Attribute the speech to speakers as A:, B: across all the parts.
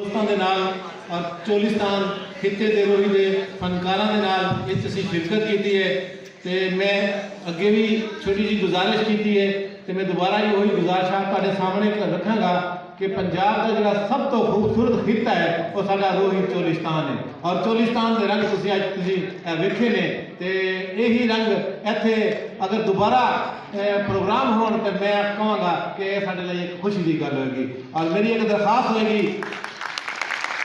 A: दोस्तों के नाल और चोलिस्तान खिते के रोही के फनकारों के नाल असीं शिरकत की है। तो मैं अगे भी छोटी जी गुजारिश की है तो मैं दोबारा ही वही गुजारिश आपके सामने रखांगा कि पंजाब का जो सब तो खूबसूरत खिता है वो साडा रोही चोलिस्तान है। और चोलिस्तान के रंग तुसीं अज वेखे ने तो यही रंग इत्थे अगर दोबारा प्रोग्राम हो तो मैं कहूँगा कि साडे लिए एक खुशी की गल होगी। और मेरी एक दरखास्त होगी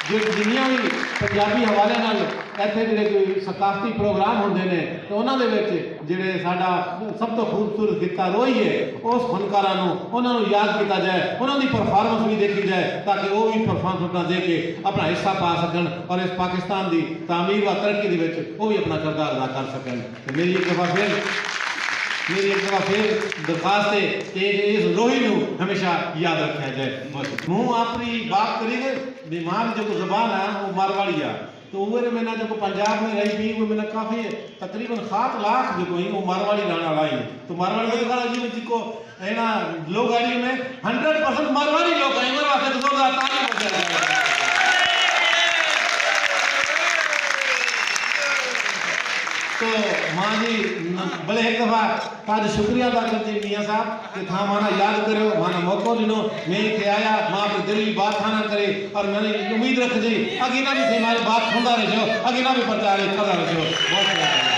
A: जो जिन्नियां भी पंजाबी हवाले नाल इत्थे जिहड़े कोई सकाफती प्रोग्राम होंदे ने तो उन्हां दे विच जिहड़े साडा सब तो खूबसूरत खिता रोही है उस फनकारां नूं उन्हां नूं याद किया जाए, उन्हां दी परफॉर्मेंस भी देखी जाए ताकि वो भी परफॉर्मेंस अपना दे के अपना हिस्सा पा सकन और इस पाकिस्तान की तामीर व तरक्की दे विच वो भी अपना किरदार अदा कर सकन। तो मेरी एक दफ़ा फिर दरखास्त है कि इस रोही नूं हमेशा याद रखा जाए। मुँह अपनी बात करेंगे बीमार जो जबान है वो मारवाड़ी है तो वो मैंने जो पंजाब में रही थी वो मैंने काफ़ी तकरीबन 7 लाख जो कोई वो मारवाड़ी रहने वाला है। तो मारवाड़ी में दिखा जी जिसको है ना लोग गाड़ी में 100% मारवाड़ी लोग हैं मेरे वास्ते तो जोरदार ताली हो जाए। तो माँ जी बड़े एक दफ़ा ताज शुक्रिया अदा करती मियाँ साहब कि था माना याद करो माना मौको दिनो मैं इतने आया माँ अपनी दिल की बात खाना करे और मैंने उम्मीद रख जी अगे ना भी थे हमारी बात सुनता रहो अगे ना भी प्रचार करता रहो। बहुत